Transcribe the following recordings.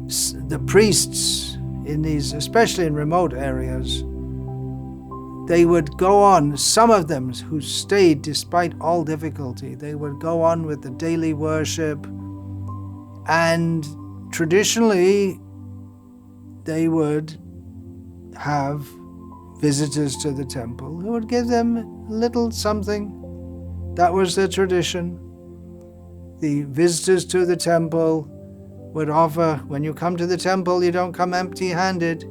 the priests in these, especially in remote areas, they would go on, some of them who stayed despite all difficulty, they would go on with the daily worship, and traditionally they would have visitors to the temple who would give them a little something. That was the tradition. The visitors to the temple would offer, when you come to the temple, you don't come empty-handed.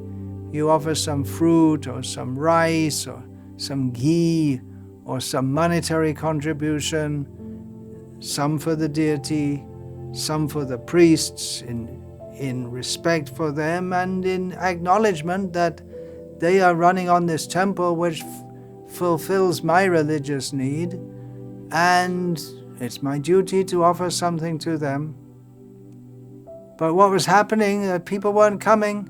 You offer some fruit or some rice or some ghee or some monetary contribution, some for the deity, some for the priests in respect for them and in acknowledgement that they are running on this temple which fulfills my religious need, and it's my duty to offer something to them. But what was happening, people weren't coming.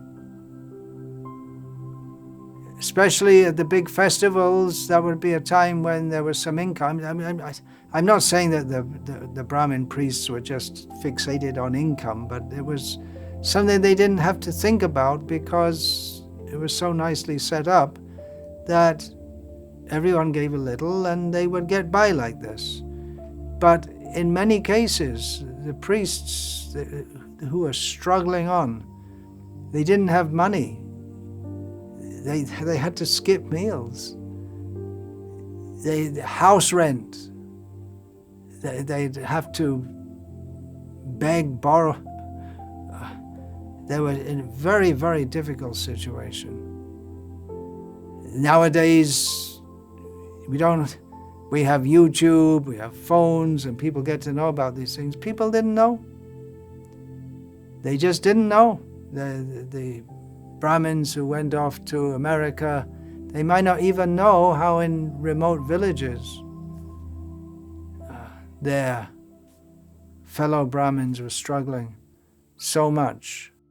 Especially at the big festivals, that would be a time when there was some income. I mean, I'm not saying that the Brahmin priests were just fixated on income, but it was something they didn't have to think about because it was so nicely set up that everyone gave a little and they would get by like this. But in many cases, the priests who were struggling on, they didn't have money. They had to skip meals. House rent. They'd have to beg, borrow. They were in a very, very difficult situation. Nowadays, we have YouTube, we have phones, and people get to know about these things. People didn't know. They just didn't know. The Brahmins who went off to America, they might not even know how in remote villages their fellow Brahmins were struggling so much